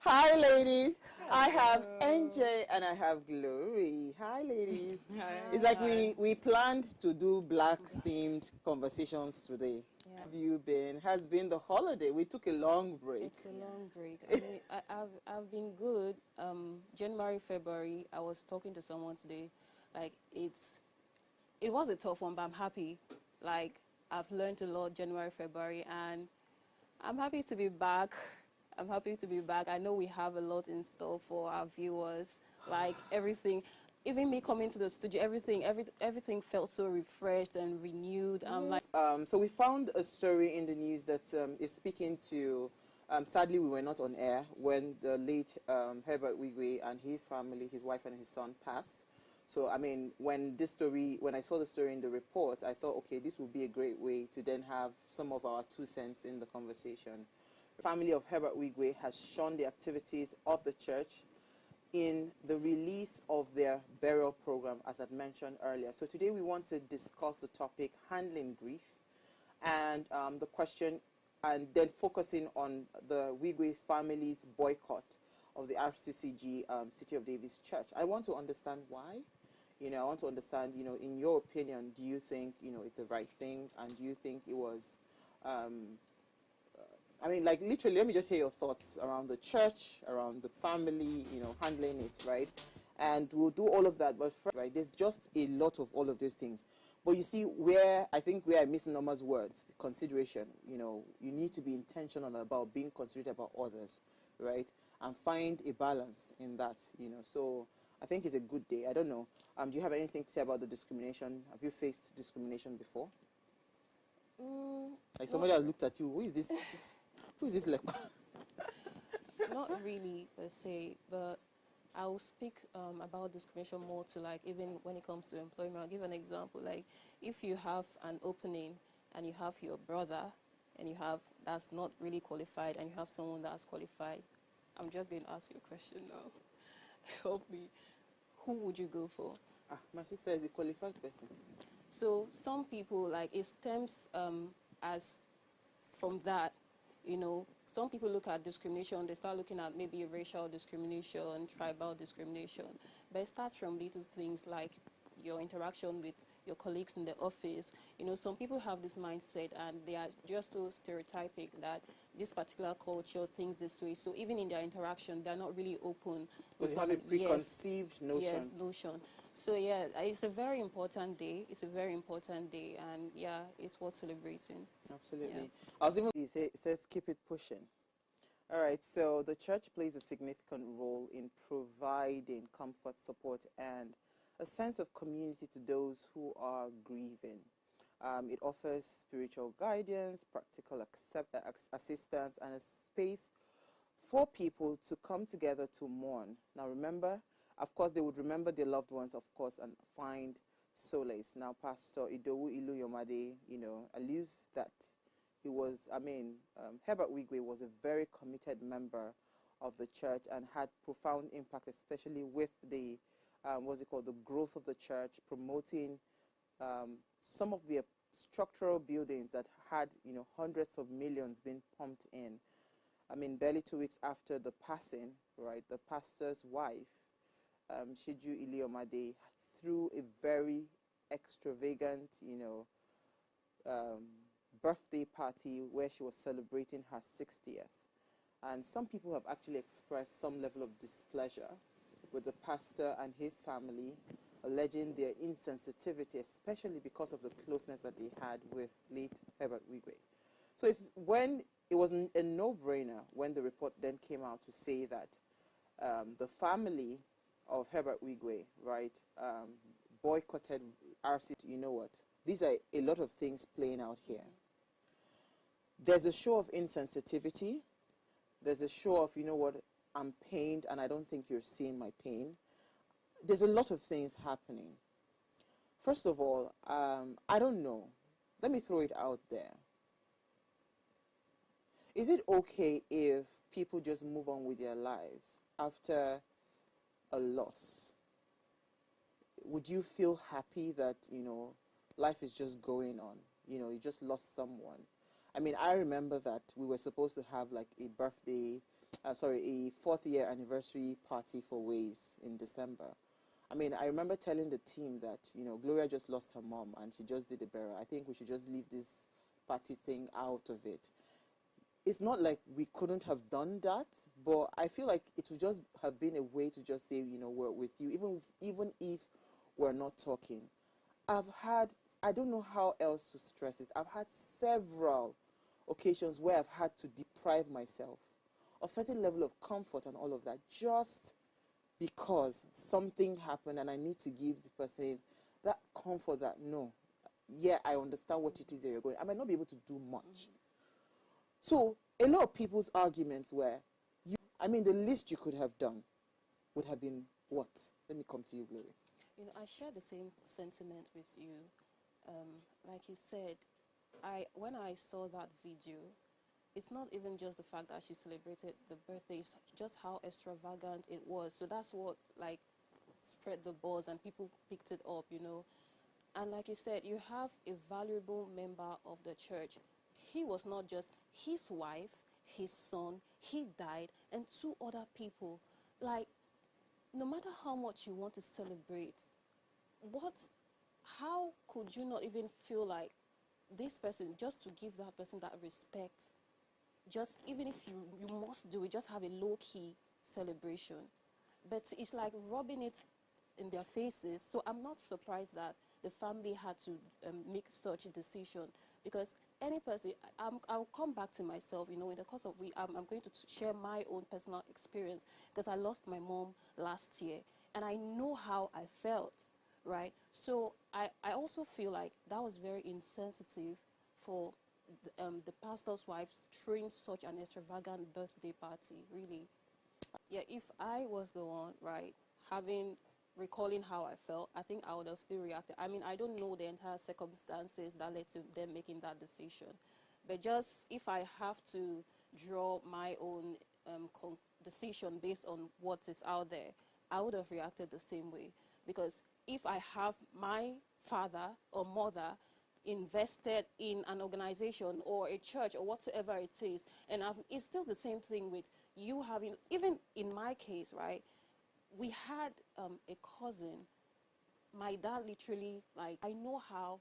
Hi, ladies. Hello. I have NJ and I have Glory. Hi, ladies. Hi. It's like we planned to do black-themed conversations today. Yeah. Have you been? Has been the holiday. We took a long break. It's a long break. I mean, I've been good. January, February. I was talking to someone today. Like it was a tough one, but I'm happy. Like I've learned a lot January, February, and I'm happy to be back. I'm happy to be back. I know we have a lot in store for our viewers. Like everything, even me coming to the studio, everything felt so refreshed and renewed. So we found a story in the news that is speaking to. Sadly, we were not on air when the late Herbert Wigwe and his family, his wife and his son, passed. So, I mean, when I saw the story in the report, I thought, okay, this would be a great way to then have some of our 2 cents in the conversation. The family of Herbert Wigwe has shunned the activities of the church in the release of their burial program, as I mentioned earlier. So today we want to discuss the topic handling grief and the question, and then focusing on the Wigwe family's boycott of the RCCG City of Davis Church. I want to understand why. I want to understand, in your opinion, do you think, it's the right thing? And do you think it was, I mean, like literally, let me just hear your thoughts around the church, around the family, handling it, right? And we'll do all of that, but first, right, there's just a lot of all of those things. But you see, I think where I'm missing Norma's words, consideration, you need to be intentional about being considerate about others, right? And find a balance in that, So I think it's a good day. I don't know. Do you have anything to say about the discrimination? Have you faced discrimination before? Like somebody has looked at you. Who is this? Who is this? Like? Not really per se, but I will speak about discrimination more to like even when it comes to employment. I'll give an example. Like if you have an opening and you have your brother and you have that's not really qualified and you have someone that's qualified, I'm just going to ask you a question now. Help me. Who would you go for? My sister is a qualified person. So some people, like it stems as from that, some people look at discrimination, they start looking at maybe racial discrimination, tribal discrimination, but it starts from little things like your interaction with your colleagues in the office. Some people have this mindset and they are just so stereotypic that this particular culture thinks this way. So even in their interaction, they're not really open. Because you have a preconceived notion. Yes, notion. So yeah, it's a very important day. It's a very important day, and yeah, it's worth celebrating. Absolutely. Yeah. I was even, it says keep it pushing. All right, so the church plays a significant role in providing comfort, support, and a sense of community to those who are grieving. It offers spiritual guidance, practical assistance, and a space for people to come together to mourn. Now remember, of course, they would remember their loved ones, of course, and find solace. Now, Pastor Idowu Iluyomade, alludes that he was, Herbert Wigwe was a very committed member of the church and had profound impact, especially with the, the growth of the church, promoting some of the structural buildings that had, hundreds of millions being pumped in. Barely 2 weeks after the passing, right, the pastor's wife, Shiju Iliomade, threw a very extravagant, birthday party where she was celebrating her 60th. And some people have actually expressed some level of displeasure with the pastor and his family, alleging their insensitivity, especially because of the closeness that they had with late Herbert Wigwe. So it was a no-brainer when the report then came out to say that the family of Herbert Wigwe, right, boycotted RC. You know what? These are a lot of things playing out here. There's a show of insensitivity. There's a show of, I'm pained and I don't think you're seeing my pain. There's a lot of things happening. First of all, I don't know. Let me throw it out there. Is it okay if people just move on with their lives after a loss? Would you feel happy that, life is just going on? You just lost someone. I remember that we were supposed to have like a birthday a fourth year anniversary party for Ways in December. I mean, I remember telling the team that, you know, Gloria just lost her mom and she just did a burial. I think we should just leave this party thing out of it. It's not like we couldn't have done that, but I feel like it would just have been a way to just say, you know, we're with you, even if we're not talking. I don't know how else to stress it. I've had several occasions where I've had to deprive myself of certain level of comfort and all of that, just because something happened and I need to give the person that comfort that, no, yeah, I understand what it is that you're going. I might not be able to do much. So a lot of people's arguments were, I mean, the least you could have done would have been what? Let me come to you, Glory. You know, I share the same sentiment with you. Like you said, when I saw that video, it's not even just the fact that she celebrated the birthday, it's just how extravagant it was. So that's what, like, spread the buzz and people picked it up, you know. And like you said, you have a valuable member of the church. He was not just his wife, his son, he died, and two other people. Like, no matter how much you want to celebrate, how could you not even feel like this person, just to give that person that respect, just even if you must do it, just have a low-key celebration. But it's like rubbing it in their faces. So I'm not surprised that the family had to make such a decision, because any person, I'll come back to myself, you know, in the course of I'm going to share my own personal experience, because I lost my mom last year and I know how I felt, right? So I also feel like that was very insensitive for the pastor's wife throwing such an extravagant birthday party, really. Yeah, if I was the one, right, recalling how I felt, I think I would have still reacted. I mean, I don't know the entire circumstances that led to them making that decision. But just if I have to draw my own decision based on what is out there, I would have reacted the same way. Because if I have my father or mother invested in an organization or a church or whatever it is, and it's still the same thing with you having, even in my case, right, we had a cousin. My dad literally, like, I know how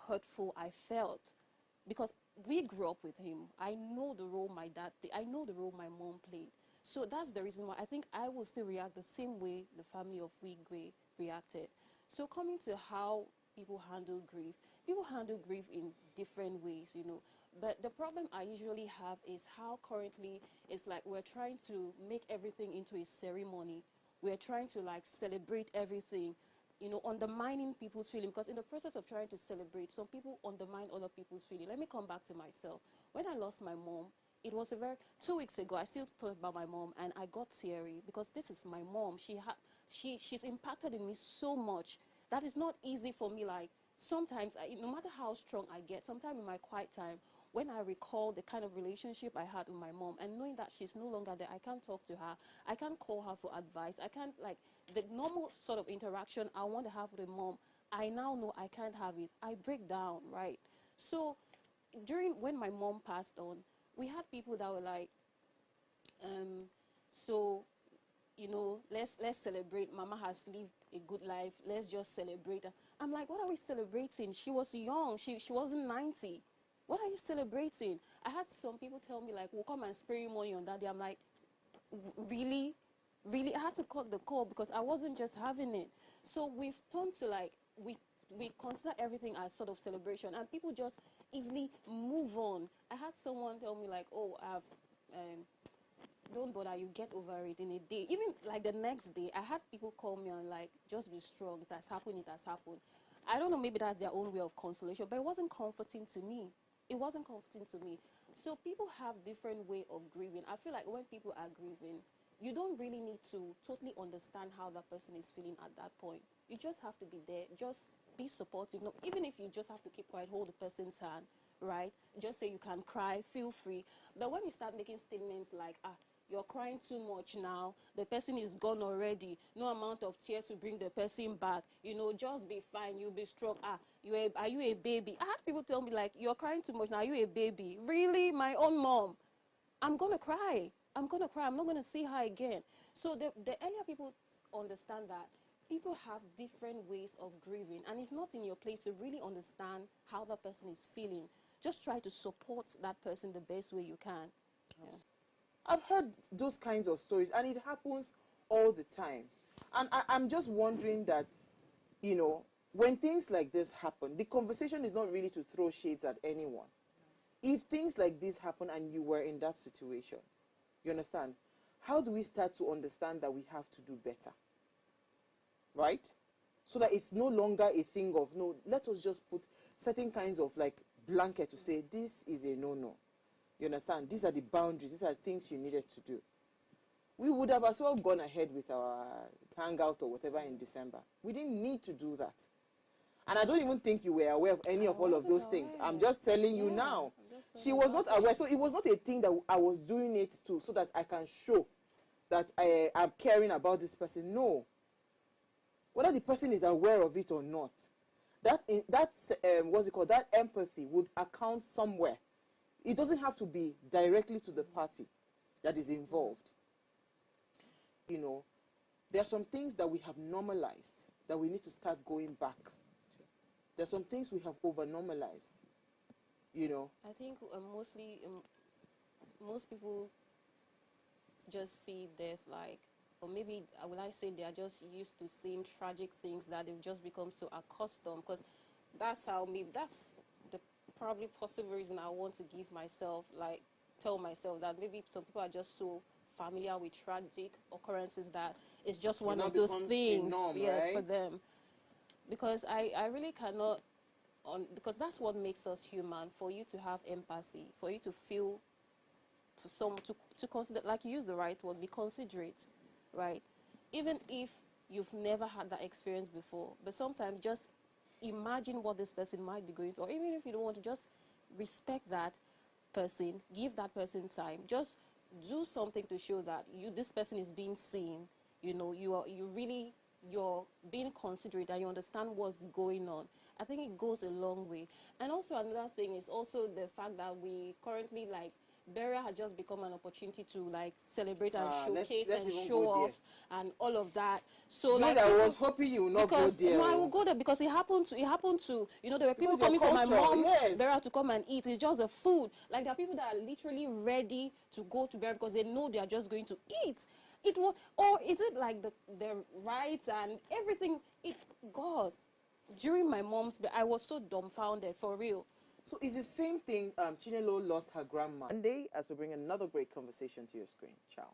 hurtful I felt, because we grew up with him. I know the role my dad played. I know the role my mom played. So that's the reason why I think I will still react the same way the family of Wigwe reacted. So coming to how people handle grief in different ways, you know. But the problem I usually have is how currently it's like we're trying to make everything into a ceremony. We're trying to, like, celebrate everything, you know, undermining people's feeling. Because in the process of trying to celebrate, some people undermine other people's feeling. Let me come back to myself. When I lost my mom, it was 2 weeks ago, I still thought about my mom, and I got teary, because this is my mom. She's impacted in me so much that it's not easy for me. Like, sometimes, no matter how strong I get, sometimes in my quiet time, when I recall the kind of relationship I had with my mom, and knowing that she's no longer there, I can't talk to her, I can't call her for advice, I can't, like, the normal sort of interaction I want to have with a mom, I now know I can't have it. I break down, right? So when my mom passed on, we had people that were like, so, you know, let's celebrate. Mama has lived a good life. Let's just celebrate. I'm like, what are we celebrating? She was young. She wasn't 90. What are you celebrating? I had some people tell me, like, we'll come and spray you money on that day. I'm like, really? Really? I had to cut the call because I wasn't just having it. So we've turned to, like, we consider everything as sort of celebration, and people just easily move on. I had someone tell me, like, oh, don't bother, you get over it in a day. Even like the next day, I had people call me and, like, just be strong. It has happened. It has happened. I don't know, maybe that's their own way of consolation, but it wasn't comforting to me. It wasn't comforting to me. So people have different way of grieving. I feel like when people are grieving, you don't really need to totally understand how that person is feeling at that point. You just have to be there. Just be supportive. No, even if you just have to keep quiet, hold the person's hand, right? Just say you can cry, feel free. But when you start making statements like, you're crying too much now, the person is gone already, no amount of tears will bring the person back, you know, just be fine, you'll be strong. Are you a baby? I had people tell me, like, you're crying too much now, are you a baby? Really? My own mom. I'm gonna cry. I'm going to cry. I'm not going to see her again. So the earlier people understand that people have different ways of grieving, and it's not in your place to really understand how that person is feeling. Just try to support that person the best way you can. Yeah. I've heard those kinds of stories, and it happens all the time. And I'm just wondering that, you know, when things like this happen, the conversation is not really to throw shades at anyone. If things like this happen and you were in that situation, you understand, how do we start to understand that we have to do better? Right? So that it's no longer a thing of, no, let us just put certain kinds of like blanket to say, this is a no-no. You understand? These are the boundaries. These are things you needed to do. We would have as well gone ahead with our hangout or whatever in December. We didn't need to do that. And I don't even think you were aware of any of all of those things. I'm just telling you now. She was not aware. So it was not a thing that I was doing it to so that I can show that I am caring about this person. No. Whether the person is aware of it or not, what's it called? That empathy would account somewhere. It doesn't have to be directly to the party that is involved. You know, there are some things that we have normalized that we need to start going back to. There are some things we have over-normalized, you know. I think mostly, most people just see death like, or maybe, will I say they are just used to seeing tragic things that they've just become so accustomed, because that's how maybe, that's the probably possible reason I want to give myself, like, tell myself that maybe some people are just so familiar with tragic occurrences that it's just one of those things, norm, yes, right? for them. Because I really cannot, because that's what makes us human, for you to have empathy, for you to feel, for some, to consider, like you use the right word, be considerate, right? Even if you've never had that experience before, but sometimes just imagine what this person might be going through, or even if you don't want to, just respect that person, give that person time, just do something to show that this person is being seen, you know, you're being considerate and you understand what's going on. I think it goes a long way. And also another thing is also the fact that we currently, like, burial has just become an opportunity to like celebrate and showcase let's and even show go off and all of that. So like, I was hoping you would not go there. No, I will go there because it happened to, you know, there were people coming from my mom's burial to come and eat. It's just the food. Like, there are people that are literally ready to go to burial because they know they are just going to eat. It was, or is it like the rites and everything? God, during my mom's, I was so dumbfounded, for real. So it's the same thing. Chinelo lost her grandma. Monday, as we bring another great conversation to your screen. Ciao.